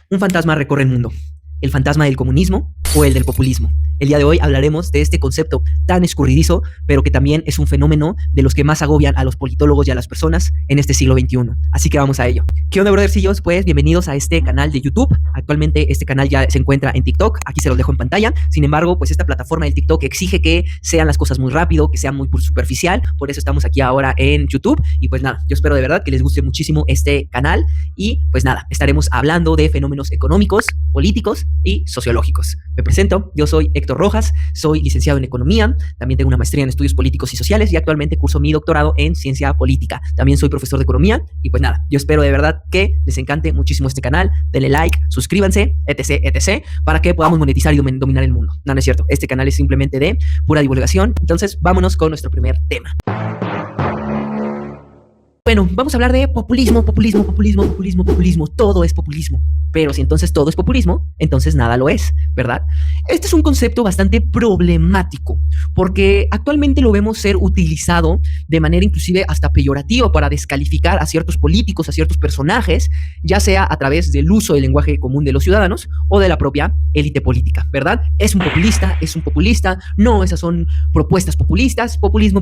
Un fantasma recorre el mundo. ¿El fantasma del comunismo o el del populismo? El día de hoy hablaremos de este concepto tan escurridizo, pero que también es un fenómeno de los que más agobian a los politólogos y a las personas en este siglo XXI. Así que vamos a ello. ¿Qué onda, brothercillos? Pues bienvenidos a este canal de YouTube. Actualmente este canal ya se encuentra en TikTok. Aquí se los dejo en pantalla. Sin embargo, pues esta plataforma del TikTok exige que sean las cosas muy rápido, que sean muy superficial. Por eso estamos aquí ahora en YouTube. Y pues nada, yo espero de verdad que les guste muchísimo este canal. Y pues nada, estaremos hablando de fenómenos económicos, políticos y sociológicos. Me presento, yo soy Héctor Rojas, soy licenciado en Economía, también tengo una maestría en Estudios Políticos y Sociales y actualmente curso mi doctorado en Ciencia Política. También soy profesor de Economía y pues nada, yo espero de verdad que les encante muchísimo este canal, denle like, suscríbanse, etc, etc, para que podamos monetizar y dominar el mundo. No, no es cierto, este canal es simplemente de pura divulgación. Entonces, vámonos con nuestro primer tema. Bueno, vamos a hablar de populismo. Todo es populismo. Pero si entonces todo es populismo, entonces nada lo es, ¿verdad? Este es un concepto bastante problemático, porque actualmente lo vemos ser utilizado de manera inclusive hasta peyorativa para descalificar a ciertos políticos, a ciertos personajes, ya sea a través del uso del lenguaje común de los ciudadanos o de la propia élite política, ¿verdad? Es un populista, no, esas son propuestas populistas, populismo,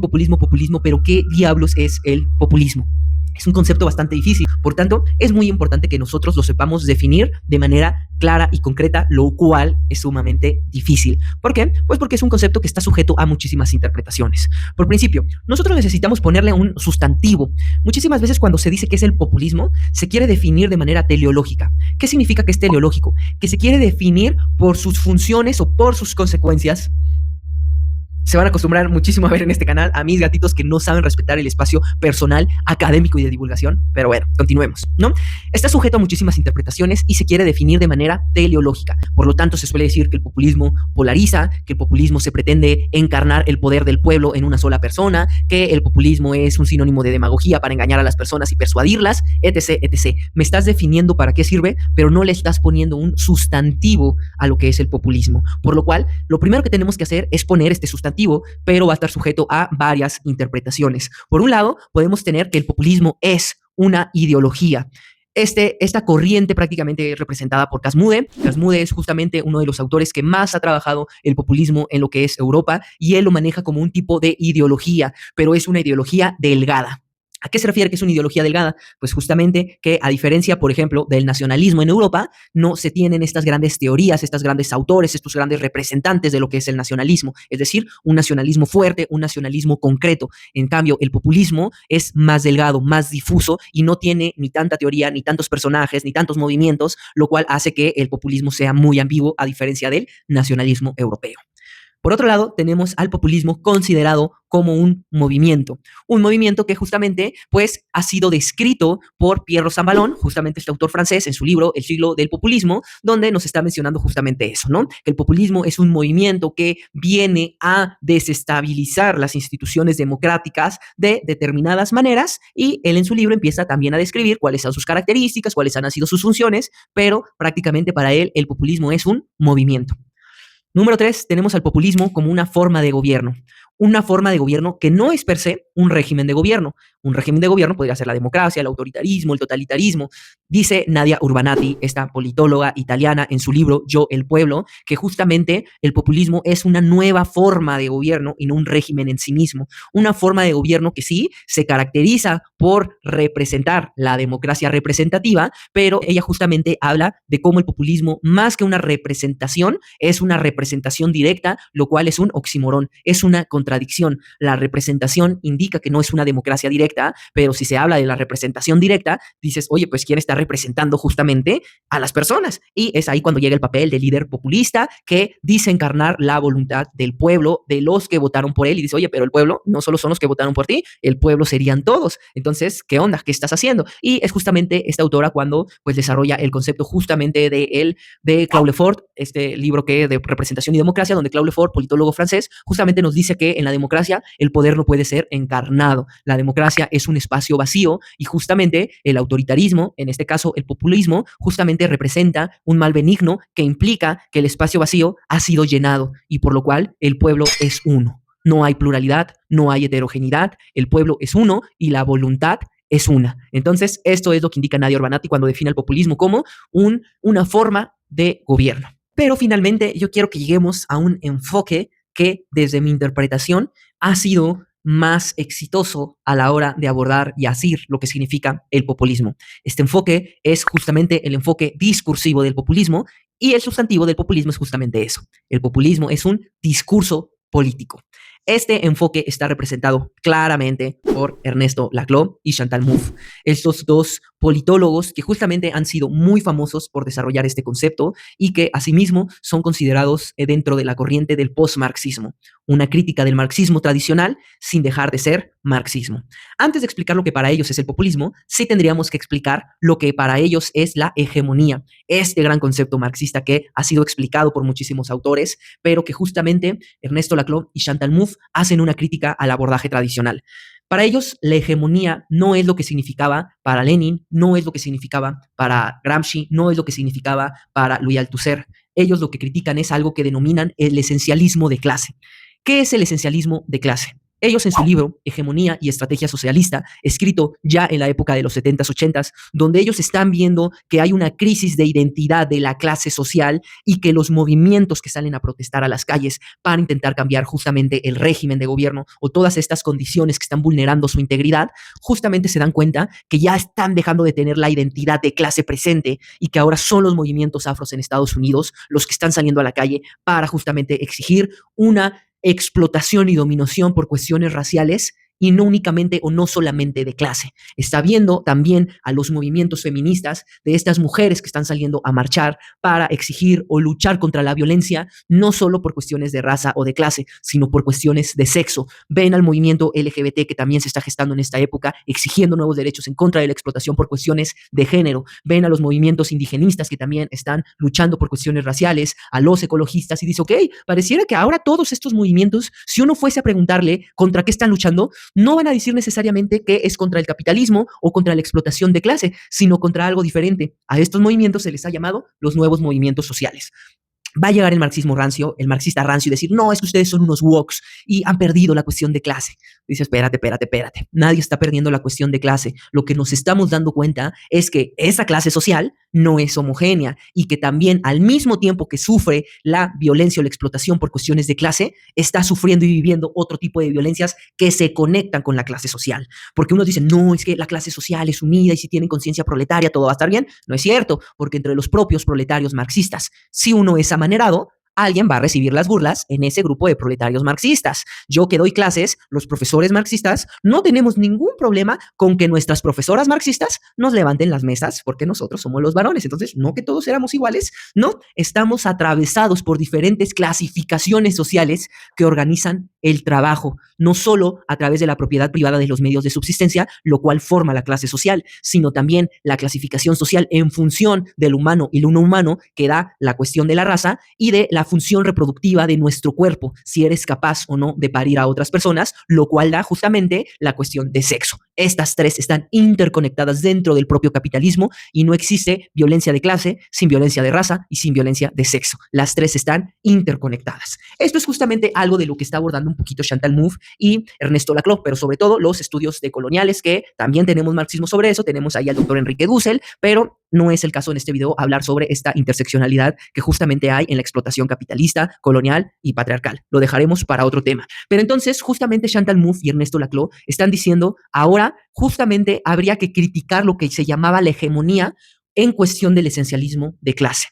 pero ¿qué diablos es el populismo? Es un concepto bastante difícil, por tanto, es muy importante que nosotros lo sepamos definir de manera clara y concreta, lo cual es sumamente difícil. ¿Por qué? Pues porque es un concepto que está sujeto a muchísimas interpretaciones. Por principio, nosotros necesitamos ponerle un sustantivo. Muchísimas veces cuando se dice que es el populismo, se quiere definir de manera teleológica. ¿Qué significa que es teleológico? Que se quiere definir por sus funciones o por sus consecuencias. Se van a acostumbrar muchísimo a ver en este canal a mis gatitos que no saben respetar el espacio personal, académico y de divulgación. Pero bueno, continuemos, ¿no? Está sujeto a muchísimas interpretaciones y se quiere definir de manera teleológica. Por lo tanto, se suele decir que el populismo polariza, que el populismo se pretende encarnar el poder del pueblo en una sola persona, que el populismo es un sinónimo de demagogía para engañar a las personas y persuadirlas, etc, etc. Me estás definiendo para qué sirve, pero no le estás poniendo un sustantivo a lo que es el populismo. Por lo cual, lo primero que tenemos que hacer es poner este sustantivo, pero va a estar sujeto a varias interpretaciones. Por un lado, podemos tener que el populismo es una ideología. Esta corriente prácticamente representada por Casmude. Casmude es justamente uno de los autores que más ha trabajado el populismo en lo que es Europa y él lo maneja como un tipo de ideología, pero es una ideología delgada. ¿A qué se refiere que es una ideología delgada? Pues justamente que a diferencia, por ejemplo, del nacionalismo en Europa, no se tienen estas grandes teorías, estos grandes autores, estos grandes representantes de lo que es el nacionalismo. Es decir, un nacionalismo fuerte, un nacionalismo concreto. En cambio, el populismo es más delgado, más difuso y no tiene ni tanta teoría, ni tantos personajes, ni tantos movimientos, lo cual hace que el populismo sea muy ambiguo a diferencia del nacionalismo europeo. Por otro lado, tenemos al populismo considerado como un movimiento que justamente pues ha sido descrito por Pierre Rosanvallon, justamente este autor francés, en su libro El siglo del populismo, donde nos está mencionando justamente eso, ¿no? Que el populismo es un movimiento que viene a desestabilizar las instituciones democráticas de determinadas maneras y él en su libro empieza también a describir cuáles son sus características, cuáles han sido sus funciones, pero prácticamente para él el populismo es un movimiento. Número 3, tenemos al populismo como una forma de gobierno. Una forma de gobierno que no es per se un régimen de gobierno. Un régimen de gobierno podría ser la democracia, el autoritarismo, el totalitarismo. Dice Nadia Urbanati, esta politóloga italiana, en su libro Yo, el pueblo, que justamente el populismo es una nueva forma de gobierno y no un régimen en sí mismo. Una forma de gobierno que sí se caracteriza por representar la democracia representativa, pero ella justamente habla de cómo el populismo, más que una representación, es una representación directa, lo cual es un oxímoron, es una contradicción. La representación indica que no es una democracia directa, pero si se habla de la representación directa, dices, oye, pues ¿quién está representando justamente a las personas? Y es ahí cuando llega el papel del líder populista que dice encarnar la voluntad del pueblo, de los que votaron por él, y dice, oye, pero el pueblo no solo son los que votaron por ti, el pueblo serían todos. Entonces, ¿qué onda? ¿Qué estás haciendo? Y es justamente esta autora cuando pues desarrolla el concepto justamente de Claude Lefort, este libro que de representación y democracia, donde Claude Lefort, politólogo francés, justamente nos dice que en la democracia el poder no puede ser encarnado. La democracia es un espacio vacío y justamente el autoritarismo, en este caso el populismo, justamente representa un mal benigno que implica que el espacio vacío ha sido llenado y por lo cual el pueblo es uno. No hay pluralidad, no hay heterogeneidad, el pueblo es uno y la voluntad es una. Entonces, esto es lo que indica Nadia Urbanati cuando define el populismo como una forma de gobierno. Pero finalmente yo quiero que lleguemos a un enfoque que desde mi interpretación ha sido más exitoso a la hora de abordar y asir lo que significa el populismo. Este enfoque es justamente el enfoque discursivo del populismo y el sustantivo del populismo es justamente eso. El populismo es un discurso político. Este enfoque está representado claramente por Ernesto Laclau y Chantal Mouffe, estos dos politólogos que justamente han sido muy famosos por desarrollar este concepto y que asimismo son considerados dentro de la corriente del postmarxismo, una crítica del marxismo tradicional sin dejar de ser marxismo. Antes de explicar lo que para ellos es el populismo, sí tendríamos que explicar lo que para ellos es la hegemonía, este gran concepto marxista que ha sido explicado por muchísimos autores, pero que justamente Ernesto Laclau y Chantal Mouffe hacen una crítica al abordaje tradicional. Para ellos, la hegemonía no es lo que significaba para Lenin, no es lo que significaba para Gramsci, no es lo que significaba para Louis Althusser. Ellos lo que critican es algo que denominan el esencialismo de clase. ¿Qué es el esencialismo de clase? Ellos en su libro, Hegemonía y Estrategia Socialista, escrito ya en la época de los 70s, 80s, donde ellos están viendo que hay una crisis de identidad de la clase social y que los movimientos que salen a protestar a las calles para intentar cambiar justamente el régimen de gobierno o todas estas condiciones que están vulnerando su integridad, justamente se dan cuenta que ya están dejando de tener la identidad de clase presente y que ahora son los movimientos afros en Estados Unidos los que están saliendo a la calle para justamente exigir una explotación y dominación por cuestiones raciales y no únicamente o no solamente de clase. Está viendo también a los movimientos feministas de estas mujeres que están saliendo a marchar para exigir o luchar contra la violencia, no solo por cuestiones de raza o de clase, sino por cuestiones de sexo. Ven al movimiento LGBT que también se está gestando en esta época, exigiendo nuevos derechos en contra de la explotación por cuestiones de género. Ven a los movimientos indigenistas que también están luchando por cuestiones raciales, a los ecologistas y dice, ok, pareciera que ahora todos estos movimientos, si uno fuese a preguntarle contra qué están luchando, no van a decir necesariamente que es contra el capitalismo o contra la explotación de clase, sino contra algo diferente. A estos movimientos se les ha llamado los nuevos movimientos sociales. Va a llegar el marxismo rancio, el marxista rancio y decir, no, es que ustedes son unos wokes y han perdido la cuestión de clase. Dice, espérate. Nadie está perdiendo la cuestión de clase. Lo que nos estamos dando cuenta es que esa clase social no es homogénea y que también al mismo tiempo que sufre la violencia o la explotación por cuestiones de clase, está sufriendo y viviendo otro tipo de violencias que se conectan con la clase social. Porque unos dicen, no, es que la clase social es unida y si tienen conciencia proletaria todo va a estar bien. No es cierto, porque entre los propios proletarios marxistas, si uno es amanerado, alguien va a recibir las burlas en ese grupo de proletarios marxistas. Yo que doy clases, los profesores marxistas, no tenemos ningún problema con que nuestras profesoras marxistas nos levanten las mesas porque nosotros somos los varones. Entonces, no que todos éramos iguales, no, estamos atravesados por diferentes clasificaciones sociales que organizan el trabajo, no solo a través de la propiedad privada de los medios de subsistencia, lo cual forma la clase social, sino también la clasificación social en función del humano y lo no humano que da la cuestión de la raza y de la función reproductiva de nuestro cuerpo, si eres capaz o no de parir a otras personas, lo cual da justamente la cuestión de sexo. Estas tres están interconectadas dentro del propio capitalismo y no existe violencia de clase sin violencia de raza y sin violencia de sexo. Las tres están interconectadas. Esto es justamente algo de lo que está abordando un poquito Chantal Mouffe y Ernesto Laclau, pero sobre todo los estudios decoloniales, que también tenemos marxismo sobre eso, tenemos ahí al doctor Enrique Dussel, pero no es el caso en este video hablar sobre esta interseccionalidad que justamente hay en la explotación capitalista, colonial y patriarcal. Lo dejaremos para otro tema. Pero entonces, justamente Chantal Mouffe y Ernesto Laclau están diciendo, ahora justamente habría que criticar lo que se llamaba la hegemonía en cuestión del esencialismo de clase.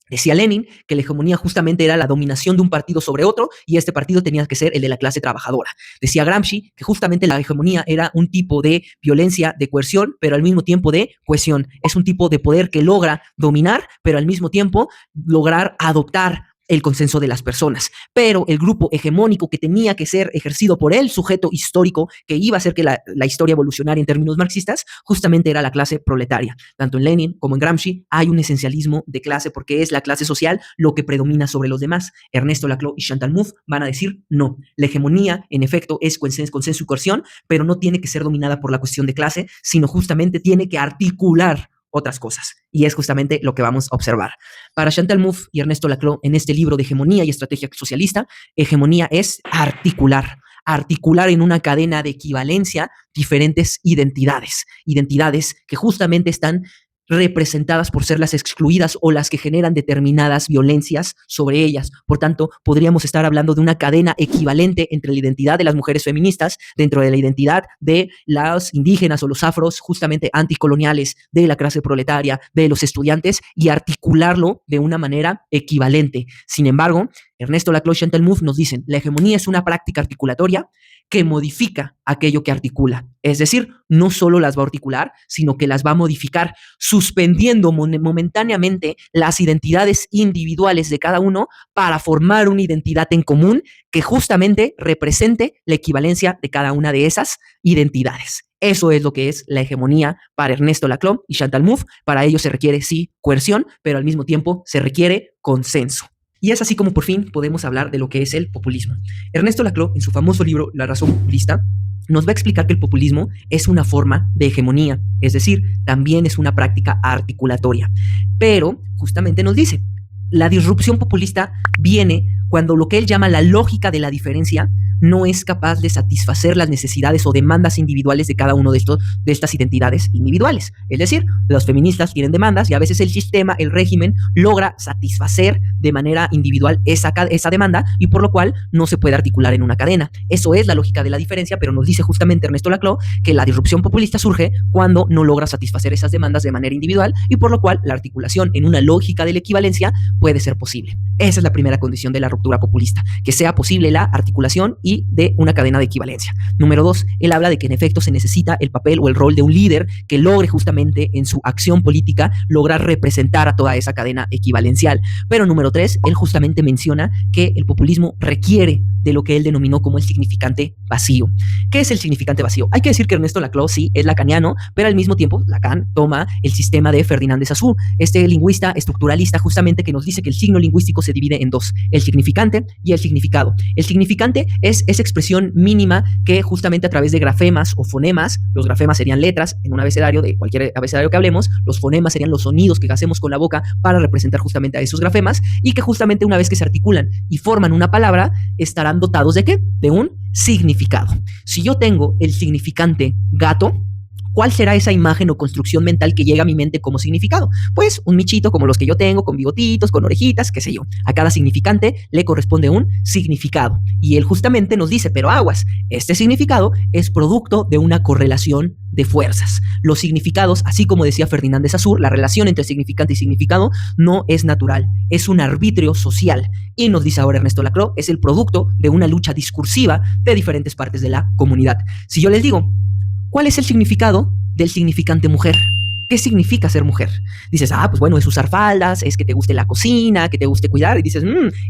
Decía Lenin que la hegemonía justamente era la dominación de un partido sobre otro y este partido tenía que ser el de la clase trabajadora. Decía Gramsci que justamente la hegemonía era un tipo de violencia, de coerción, pero al mismo tiempo de cohesión. Es un tipo de poder que logra dominar, pero al mismo tiempo lograr adoptar el consenso de las personas, pero el grupo hegemónico que tenía que ser ejercido por el sujeto histórico que iba a hacer que la historia evolucionara en términos marxistas, justamente era la clase proletaria. Tanto en Lenin como en Gramsci hay un esencialismo de clase porque es la clase social lo que predomina sobre los demás. Ernesto Laclau y Chantal Mouffe van a decir no. La hegemonía, en efecto, es consenso y coerción, pero no tiene que ser dominada por la cuestión de clase, sino justamente tiene que articular otras cosas. Y es justamente lo que vamos a observar. Para Chantal Mouffe y Ernesto Laclau, en este libro de Hegemonía y Estrategia Socialista, hegemonía es articular. articular en una cadena de equivalencia diferentes identidades que justamente están representadas por ser las excluidas o las que generan determinadas violencias sobre ellas. Por tanto, podríamos estar hablando de una cadena equivalente entre la identidad de las mujeres feministas, dentro de la identidad de los indígenas o los afros, justamente anticoloniales, de la clase proletaria, de los estudiantes, y articularlo de una manera equivalente. Sin embargo, Ernesto Laclau y Chantal Mouffe nos dicen, la hegemonía es una práctica articulatoria que modifica aquello que articula. Es decir, no solo las va a articular, sino que las va a modificar, suspendiendo momentáneamente las identidades individuales de cada uno para formar una identidad en común que justamente represente la equivalencia de cada una de esas identidades. Eso es lo que es la hegemonía para Ernesto Laclau y Chantal Mouffe. Para ello se requiere, sí, coerción, pero al mismo tiempo se requiere consenso. Y es así como por fin podemos hablar de lo que es el populismo. Ernesto Laclau, en su famoso libro La razón populista, nos va a explicar que el populismo es una forma de hegemonía, es decir, también es una práctica articulatoria. Pero justamente nos dice, la disrupción populista viene cuando lo que él llama la lógica de la diferencia no es capaz de satisfacer las necesidades o demandas individuales de cada uno de estas identidades individuales. Es decir, los feministas tienen demandas y a veces el sistema, el régimen, logra satisfacer de manera individual esa demanda y por lo cual no se puede articular en una cadena. Eso es la lógica de la diferencia, pero nos dice justamente Ernesto Laclau que la disrupción populista surge cuando no logra satisfacer esas demandas de manera individual y por lo cual la articulación en una lógica de la equivalencia puede ser posible. Esa es la primera condición de la ruptura populista, que sea posible la articulación y de una cadena de equivalencia. Número 2, él habla de que en efecto se necesita el papel o el rol de un líder que logre justamente en su acción política lograr representar a toda esa cadena equivalencial. Pero número 3, él justamente menciona que el populismo requiere de lo que él denominó como el significante vacío. ¿Qué es el significante vacío? Hay que decir que Ernesto Laclau sí es lacaniano, pero al mismo tiempo Lacan toma el sistema de Ferdinand de Saussure, este lingüista estructuralista justamente que nos dice que el signo lingüístico se divide en dos, el significante y el significado. El significante es esa expresión mínima que justamente a través de grafemas o fonemas, los grafemas serían letras en un abecedario, de cualquier abecedario que hablemos, los fonemas serían los sonidos que hacemos con la boca para representar justamente a esos grafemas y que justamente una vez que se articulan y forman una palabra, estarán dotados ¿de qué? De un significado. Si yo tengo el significante gato, ¿cuál será esa imagen o construcción mental que llega a mi mente como significado? Pues un michito como los que yo tengo, con bigotitos, con orejitas, qué sé yo. A cada significante le corresponde un significado. Y él justamente nos dice, pero aguas, este significado es producto de una correlación de fuerzas. Los significados, así como decía Ferdinand de Saussure, la relación entre significante y significado no es natural, es un arbitrio social. Y nos dice ahora Ernesto Laclau, es el producto de una lucha discursiva de diferentes partes de la comunidad. Si yo les digo, ¿cuál es el significado del significante mujer? ¿Qué significa ser mujer? Dices, pues bueno, es usar faldas, es que te guste la cocina, que te guste cuidar. Y dices,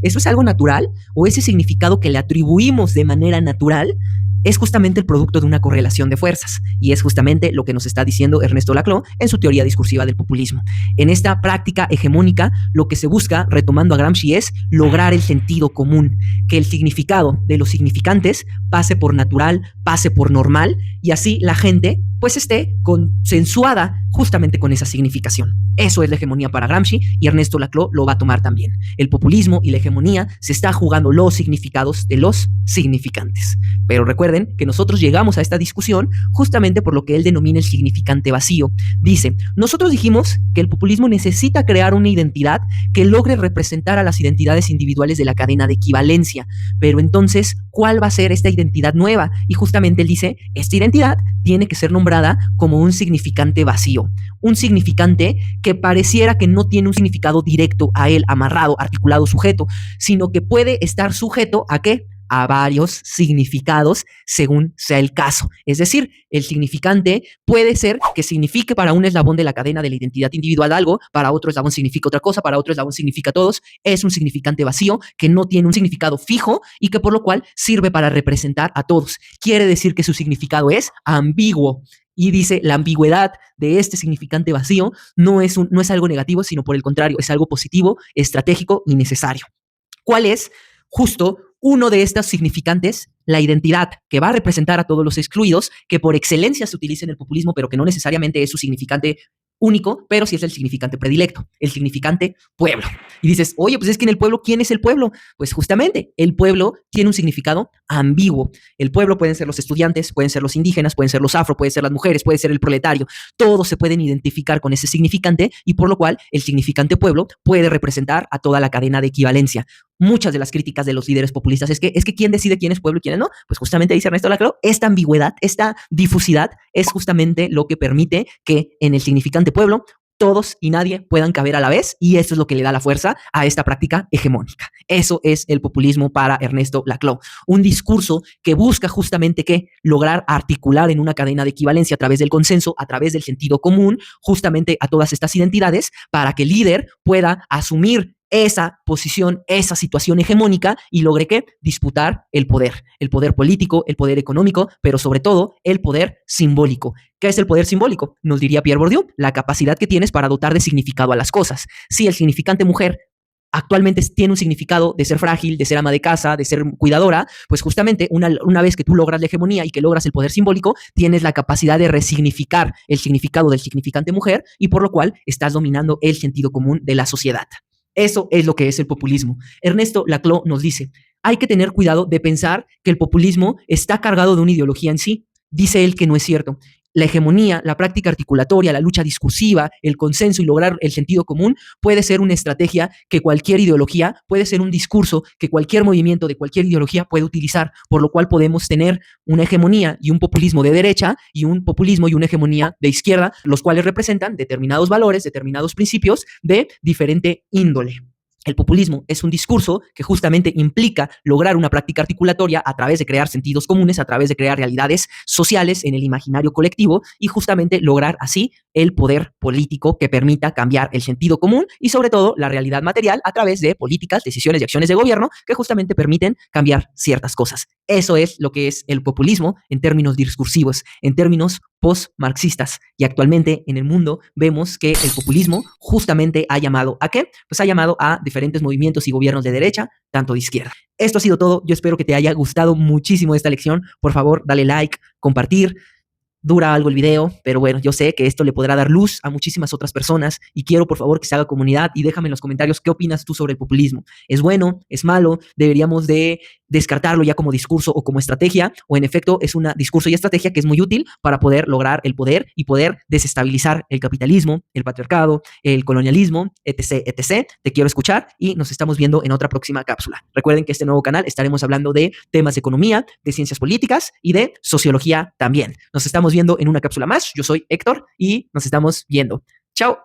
¿eso es algo natural? ¿O ese significado que le atribuimos de manera natural es justamente el producto de una correlación de fuerzas? Y es justamente lo que nos está diciendo Ernesto Laclau en su teoría discursiva del populismo. En esta práctica hegemónica, lo que se busca, retomando a Gramsci, es lograr el sentido común, que el significado de los significantes pase por natural, pase por normal, y así la gente pues esté consensuada justamente con esa significación. Eso es la hegemonía para Gramsci y Ernesto Laclau lo va a tomar también. El populismo y la hegemonía se está jugando los significados de los significantes. Pero recuerden que nosotros llegamos a esta discusión justamente por lo que él denomina el significante vacío. Dice, nosotros dijimos que el populismo necesita crear una identidad que logre representar a las identidades individuales de la cadena de equivalencia. Pero entonces, ¿cuál va a ser esta identidad nueva? Y justamente él dice, esta identidad tiene que ser nombrada como un significante vacío. Un significante que pareciera que no tiene un significado directo a él, amarrado, articulado, sujeto, sino que puede estar sujeto ¿a qué? A varios significados según sea el caso. Es decir, el significante puede ser que signifique para un eslabón de la cadena de la identidad individual algo, para otro eslabón significa otra cosa, para otro eslabón significa todos. Es un significante vacío que no tiene un significado fijo y que por lo cual sirve para representar a todos. Quiere decir que su significado es ambiguo. Y dice, la ambigüedad de este significante vacío no es algo negativo, sino por el contrario, es algo positivo, estratégico y necesario. ¿Cuál es justo uno de estos significantes? La identidad que va a representar a todos los excluidos, que por excelencia se utiliza en el populismo, pero que no necesariamente es su significante único, pero sí es el significante predilecto, el significante pueblo. Y dices, oye, pues es que en el pueblo, ¿quién es el pueblo? Pues justamente, el pueblo tiene un significado ambiguo. El pueblo pueden ser los estudiantes, pueden ser los indígenas, pueden ser los afro, pueden ser las mujeres, puede ser el proletario. Todos se pueden identificar con ese significante y por lo cual el significante pueblo puede representar a toda la cadena de equivalencia. Muchas de las críticas de los líderes populistas es que quién decide quién es pueblo y quién no. Pues justamente dice Ernesto Laclau, esta ambigüedad, esta difusidad es justamente lo que permite que en el significante pueblo todos y nadie puedan caber a la vez y eso es lo que le da la fuerza a esta práctica hegemónica. Eso es el populismo para Ernesto Laclau. Un discurso que busca justamente que lograr articular en una cadena de equivalencia a través del consenso, a través del sentido común, justamente a todas estas identidades para que el líder pueda asumir esa posición, esa situación hegemónica y logre que disputar el poder político, el poder económico, pero sobre todo el poder simbólico. ¿Qué es el poder simbólico? Nos diría Pierre Bourdieu, la capacidad que tienes para dotar de significado a las cosas. Si el significante mujer actualmente tiene un significado de ser frágil, de ser ama de casa, de ser cuidadora, pues justamente una vez que tú logras la hegemonía y que logras el poder simbólico, tienes la capacidad de resignificar el significado del significante mujer y por lo cual estás dominando el sentido común de la sociedad. Eso es lo que es el populismo. Ernesto Laclau nos dice, hay que tener cuidado de pensar que el populismo está cargado de una ideología en sí. Dice él que no es cierto. La hegemonía, la práctica articulatoria, la lucha discursiva, el consenso y lograr el sentido común puede ser una estrategia que cualquier ideología, puede ser un discurso que cualquier movimiento de cualquier ideología puede utilizar, por lo cual podemos tener una hegemonía y un populismo de derecha y un populismo y una hegemonía de izquierda, los cuales representan determinados valores, determinados principios de diferente índole. El populismo es un discurso que justamente implica lograr una práctica articulatoria a través de crear sentidos comunes, a través de crear realidades sociales en el imaginario colectivo y justamente lograr así el poder político que permita cambiar el sentido común y sobre todo la realidad material a través de políticas, decisiones y acciones de gobierno que justamente permiten cambiar ciertas cosas. Eso es lo que es el populismo en términos discursivos, en términos post-marxistas. Y actualmente en el mundo vemos que el populismo justamente ha llamado ¿a qué? Pues ha llamado a diferentes movimientos y gobiernos de derecha, tanto de izquierda. Esto ha sido todo. Yo espero que te haya gustado muchísimo esta lección. Por favor, dale like, compartir. Dura algo el video, pero bueno, yo sé que esto le podrá dar luz a muchísimas otras personas y quiero por favor que se haga comunidad y déjame en los comentarios qué opinas tú sobre el populismo. ¿Es bueno? ¿Es malo? ¿Deberíamos de descartarlo ya como discurso o como estrategia? ¿O en efecto es un discurso y estrategia que es muy útil para poder lograr el poder y poder desestabilizar el capitalismo, el patriarcado, el colonialismo, etc, etc? Te quiero escuchar y nos estamos viendo en otra próxima cápsula. Recuerden que este nuevo canal estaremos hablando de temas de economía, de ciencias políticas y de sociología también. Nos estamos viendo en una cápsula más. Yo soy Héctor y nos estamos viendo. Chao.